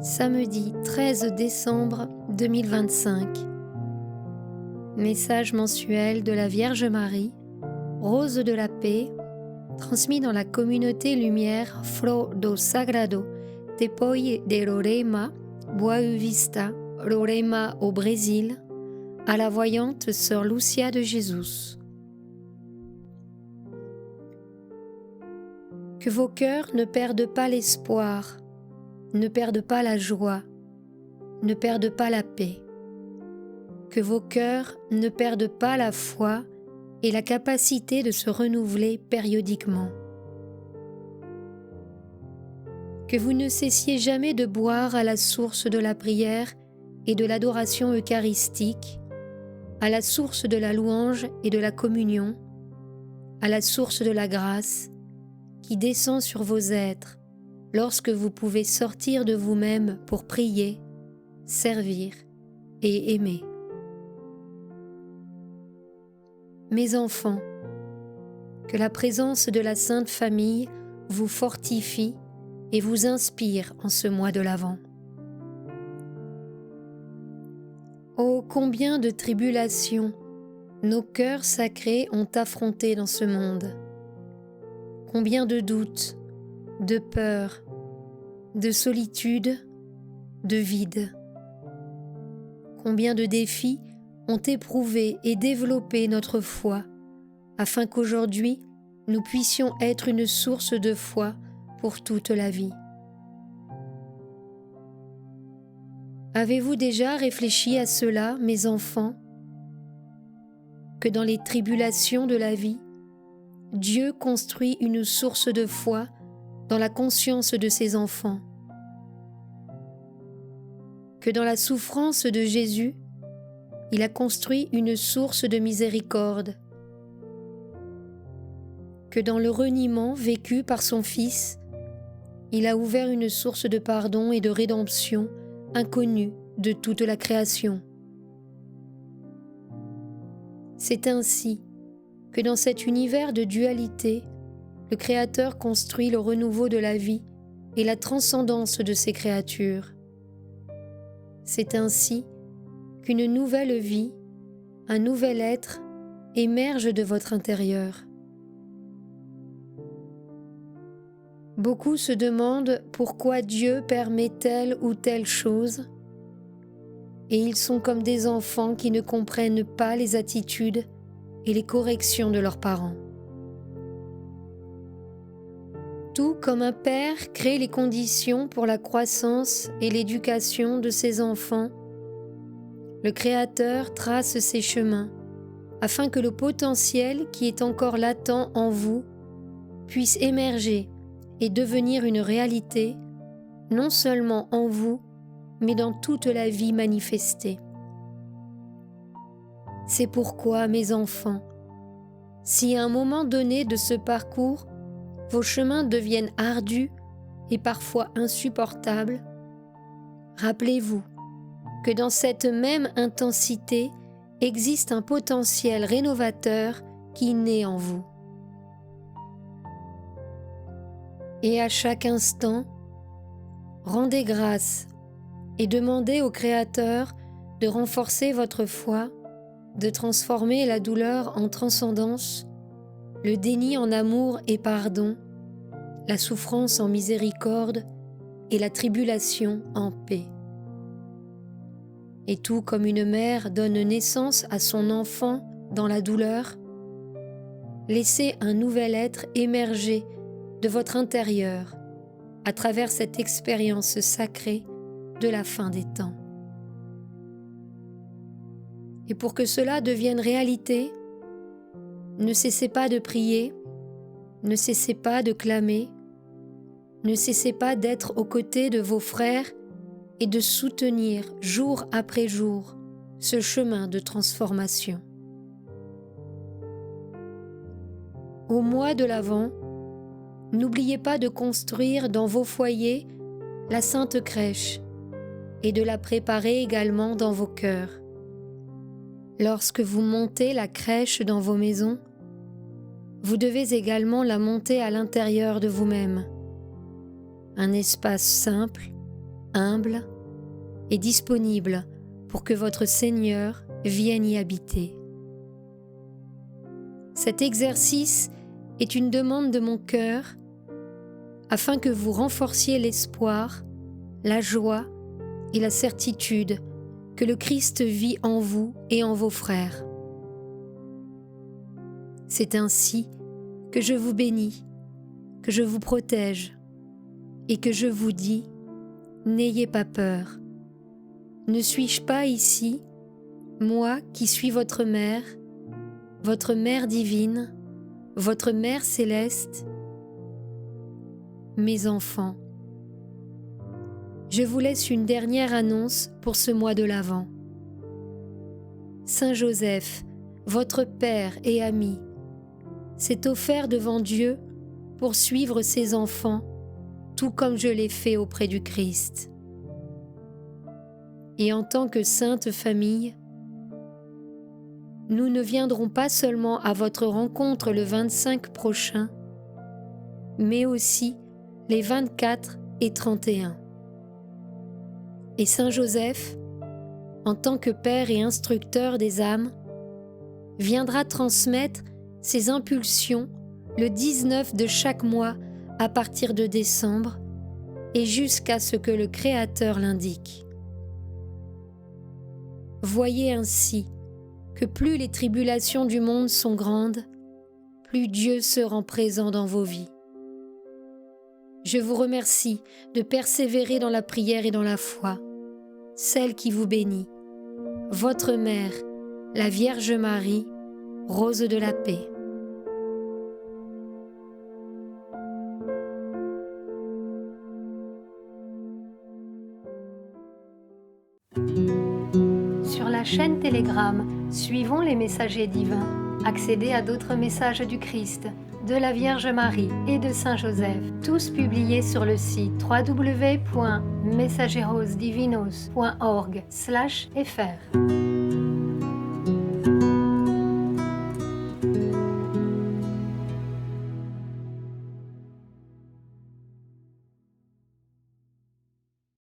Samedi 13 décembre 2025. Message mensuel de la Vierge Marie, Rose de la Paix, transmis dans la communauté Lumière Flor do Sagrado Tepoi de Roraima, Boa Vista, Roraima au Brésil, à la voyante Sœur Lucia de Jesus. Que vos cœurs ne perdent pas l'espoir, ne perdent pas la joie, ne perdent pas la paix. Que vos cœurs ne perdent pas la foi et la capacité de se renouveler périodiquement. Que vous ne cessiez jamais de boire à la source de la prière et de l'adoration eucharistique, à la source de la louange et de la communion, à la source de la grâce qui descend sur vos êtres lorsque vous pouvez sortir de vous-même pour prier, servir et aimer. Mes enfants, que la présence de la Sainte Famille vous fortifie et vous inspire en ce mois de l'Avent. Oh, combien de tribulations nos cœurs sacrés ont affrontées dans ce monde! Combien de doutes, de peurs, de solitude, de vide. Combien de défis ont éprouvé et développé notre foi, afin qu'aujourd'hui nous puissions être une source de foi pour toute la vie. Avez-vous déjà réfléchi à cela, mes enfants, que dans les tribulations de la vie, Dieu construit une source de foi dans la conscience de ses enfants, que dans la souffrance de Jésus, il a construit une source de miséricorde, que dans le reniement vécu par son Fils, il a ouvert une source de pardon et de rédemption inconnue de toute la création. C'est ainsi que dans cet univers de dualité, le Créateur construit le renouveau de la vie et la transcendance de ses créatures. C'est ainsi qu'une nouvelle vie, un nouvel être émerge de votre intérieur. Beaucoup se demandent pourquoi Dieu permet telle ou telle chose, et ils sont comme des enfants qui ne comprennent pas les attitudes et les corrections de leurs parents. Tout comme un père crée les conditions pour la croissance et l'éducation de ses enfants, le Créateur trace ses chemins afin que le potentiel qui est encore latent en vous puisse émerger et devenir une réalité, non seulement en vous, mais dans toute la vie manifestée. C'est pourquoi, mes enfants, si à un moment donné de ce parcours, vos chemins deviennent ardus et parfois insupportables, rappelez-vous que dans cette même intensité existe un potentiel rénovateur qui naît en vous. Et à chaque instant, rendez grâce et demandez au Créateur de renforcer votre foi, de transformer la douleur en transcendance, le déni en amour et pardon, la souffrance en miséricorde et la tribulation en paix. Et tout comme une mère donne naissance à son enfant dans la douleur, laissez un nouvel être émerger de votre intérieur à travers cette expérience sacrée de la fin des temps. Et pour que cela devienne réalité, ne cessez pas de prier, ne cessez pas de clamer, ne cessez pas d'être aux côtés de vos frères et de soutenir jour après jour ce chemin de transformation. Au mois de l'Avent, n'oubliez pas de construire dans vos foyers la Sainte Crèche et de la préparer également dans vos cœurs. Lorsque vous montez la crèche dans vos maisons, vous devez également la monter à l'intérieur de vous-même. Un espace simple, humble et disponible pour que votre Seigneur vienne y habiter. Cet exercice est une demande de mon cœur afin que vous renforciez l'espoir, la joie et la certitude que le Christ vit en vous et en vos frères. C'est ainsi que je vous bénis, que je vous protège et que je vous dis, n'ayez pas peur. Ne suis-je pas ici, moi qui suis votre mère divine, votre mère céleste? Mes enfants, je vous laisse une dernière annonce pour ce mois de l'Avent. Saint Joseph, votre père et ami, s'est offert devant Dieu pour suivre ses enfants, tout comme je l'ai fait auprès du Christ. Et en tant que sainte famille, nous ne viendrons pas seulement à votre rencontre le 25 prochain, mais aussi les 24 et 31. Et Saint Joseph, en tant que père et instructeur des âmes, viendra transmettre ses impulsions le 19 de chaque mois à partir de décembre et jusqu'à ce que le Créateur l'indique. Voyez ainsi que plus les tribulations du monde sont grandes, plus Dieu se rend présent dans vos vies. Je vous remercie de persévérer dans la prière et dans la foi, celle qui vous bénit, votre mère, la Vierge Marie, Rose de la paix. Sur la chaîne Telegram, suivons les messagers divins. Accédez à d'autres messages du Christ, de la Vierge Marie et de Saint Joseph, tous publiés sur le site www.mensagerosdivinos.org/fr.